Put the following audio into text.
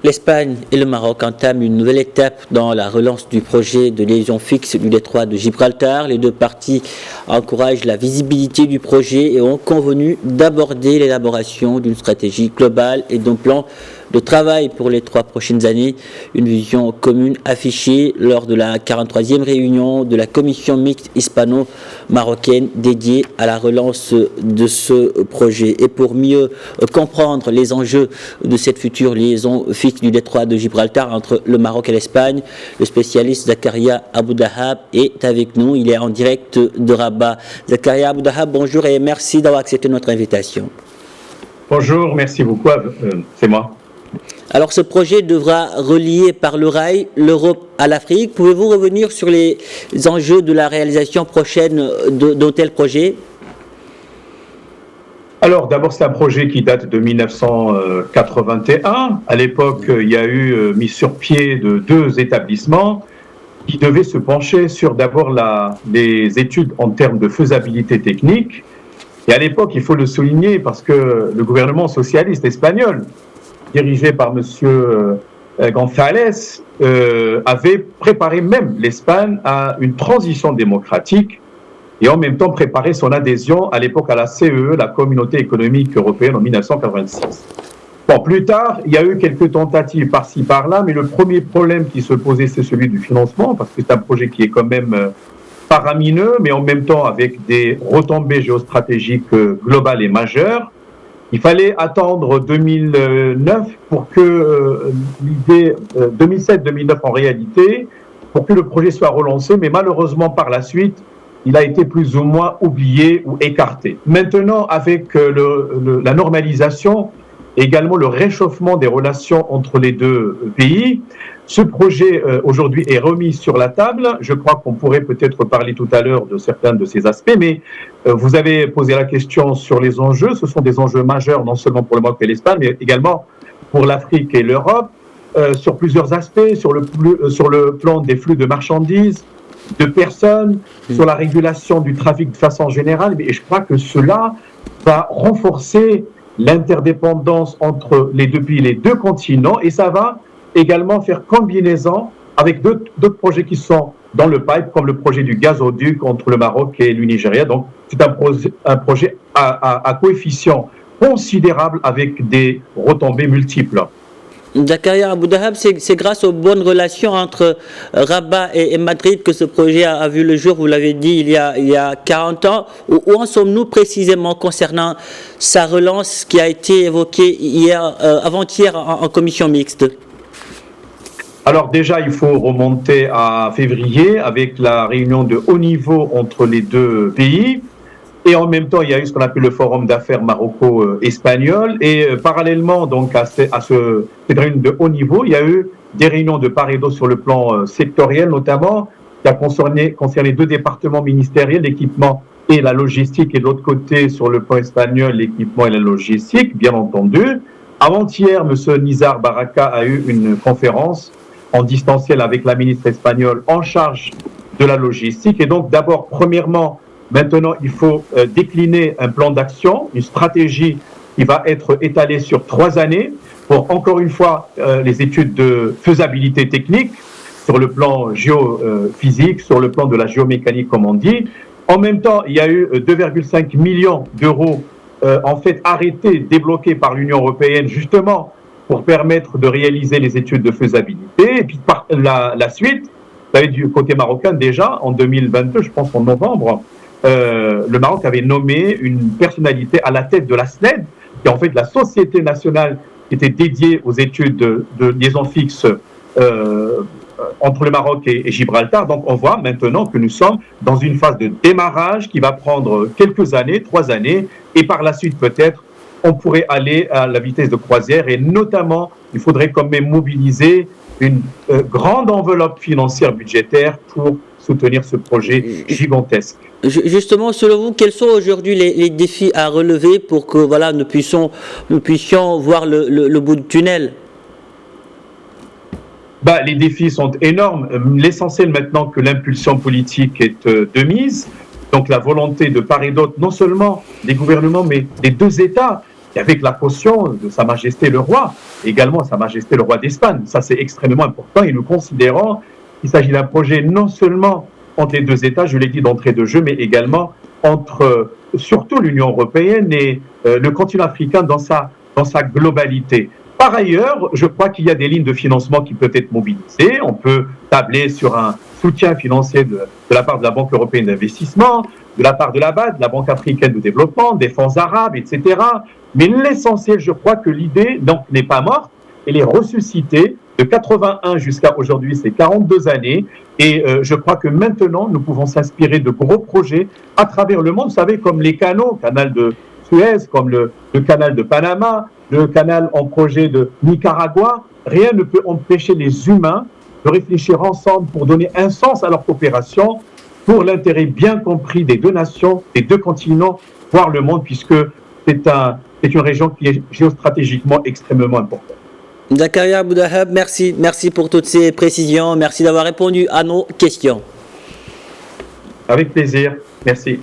L'Espagne et le Maroc entament une nouvelle étape dans la relance du projet de liaison fixe du détroit de Gibraltar. Les deux parties encouragent la visibilité du projet et ont convenu d'aborder l'élaboration d'une stratégie globale et d'un plan de travail pour les 3 prochaines années. Une vision commune affichée lors de la 43e réunion de la commission mixte hispano-marocaine dédiée à la relance de ce projet. Et pour mieux comprendre les enjeux de cette future liaison fixe du détroit de Gibraltar entre le Maroc et l'Espagne, le spécialiste Zakaria Aboudahab est avec nous. Il est en direct de Rabat. Zakaria Aboudahab, bonjour et merci d'avoir accepté notre invitation. Bonjour, merci beaucoup. C'est moi. Alors ce projet devra relier par le rail l'Europe à l'Afrique. Pouvez-vous revenir sur les enjeux de la réalisation prochaine d'un tel projet ? Alors d'abord, c'est un projet qui date de 1981. À l'époque, il y a eu mis sur pied de 2 établissements qui devaient se pencher sur d'abord les études en termes de faisabilité technique. Et à l'époque, il faut le souligner parce que le gouvernement socialiste espagnol, dirigé par M. González, avait préparé même l'Espagne à une transition démocratique et en même temps préparé son adhésion à l'époque à la CEE, la Communauté économique européenne, en 1986. Bon, plus tard, il y a eu quelques tentatives par-ci, par-là, mais le premier problème qui se posait, c'est celui du financement, parce que c'est un projet qui est quand même faramineux, mais en même temps avec des retombées géostratégiques globales et majeures. Il fallait attendre 2009 pour que l'idée, 2007-2009 en réalité, pour que le projet soit relancé, mais malheureusement par la suite, il a été plus ou moins oublié ou écarté. Maintenant, avec la normalisation, également le réchauffement des relations entre les 2 pays, ce projet aujourd'hui est remis sur la table. Je crois qu'on pourrait peut-être parler tout à l'heure de certains de ces aspects, mais vous avez posé la question sur les enjeux. Ce sont des enjeux majeurs, non seulement pour le Maroc et l'Espagne, mais également pour l'Afrique et l'Europe, sur plusieurs aspects, sur le plan des flux de marchandises, de personnes, sur la régulation du trafic de façon générale. Et je crois que cela va renforcer l'interdépendance entre les 2 pays, les 2 continents, et ça va également faire combinaison avec d'autres projets qui sont dans le pipe, comme le projet du gazoduc entre le Maroc et le Nigeria. Donc, c'est un projet à coefficient considérable avec des retombées multiples. Zakaria Aboudahab, c'est grâce aux bonnes relations entre Rabat et Madrid que ce projet a vu le jour, vous l'avez dit, il y a 40 ans. Où en sommes-nous précisément concernant sa relance qui a été évoquée avant-hier en commission mixte ? Alors déjà, il faut remonter à février avec la réunion de haut niveau entre les 2 pays. Et en même temps, il y a eu ce qu'on appelle le forum d'affaires maroco-espagnol. Et parallèlement donc à cette réunion de haut niveau, il y a eu des réunions de part et d'autre sur le plan sectoriel, notamment, qui a concerné 2 départements ministériels, l'équipement et la logistique, et de l'autre côté, sur le plan espagnol, l'équipement et la logistique, bien entendu. Avant-hier, M. Nizar Baraka a eu une conférence en distanciel avec la ministre espagnole en charge de la logistique. Et donc, d'abord, premièrement, maintenant, il faut décliner un plan d'action, une stratégie qui va être étalée sur 3 années pour, encore une fois, les études de faisabilité technique sur le plan géophysique, sur le plan de la géomécanique, comme on dit. En même temps, il y a eu 2,5 millions d'euros en fait arrêtés, débloqués par l'Union européenne, justement, pour permettre de réaliser les études de faisabilité. Et puis, par la suite, vous savez, du côté marocain, déjà, en 2022, je pense en novembre, le Maroc avait nommé une personnalité à la tête de la SNED, qui est en fait la société nationale qui était dédiée aux études de liaison fixe entre le Maroc et Gibraltar. Donc on voit maintenant que nous sommes dans une phase de démarrage qui va prendre quelques années, 3 années, et par la suite peut-être on pourrait aller à la vitesse de croisière, et notamment il faudrait quand même mobiliser une grande enveloppe financière budgétaire pour soutenir ce projet gigantesque. Justement, selon vous, quels sont aujourd'hui les défis à relever pour que nous puissions voir le bout du tunnel ? Les défis sont énormes. L'essentiel maintenant que l'impulsion politique est de mise, donc la volonté de part et d'autre, non seulement des gouvernements, mais des 2 États, et avec la caution de Sa Majesté le Roi, également Sa Majesté le Roi d'Espagne. Ça, c'est extrêmement important et nous considérons qu'il s'agit d'un projet non seulement entre les deux États, je l'ai dit d'entrée de jeu, mais également entre surtout l'Union européenne et le continent africain dans sa globalité. Par ailleurs, je crois qu'il y a des lignes de financement qui peuvent être mobilisées. On peut tabler sur un soutien financier de la part de la Banque européenne d'investissement, de la part de la BAD, la Banque africaine de développement, des fonds arabes, etc. Mais l'essentiel, je crois que l'idée n'est pas morte, elle est ressuscitée. De 81 jusqu'à aujourd'hui, c'est 42 années. Et je crois que maintenant, nous pouvons s'inspirer de gros projets à travers le monde. Vous savez, comme les canaux, canal de Suez, comme le canal de Panama, le canal en projet de Nicaragua. Rien ne peut empêcher les humains de réfléchir ensemble pour donner un sens à leur coopération, pour l'intérêt bien compris des deux nations, des deux continents, voire le monde, puisque c'est une région qui est géostratégiquement extrêmement importante. Zakaria Boudahab, merci pour toutes ces précisions, merci d'avoir répondu à nos questions. Avec plaisir, merci.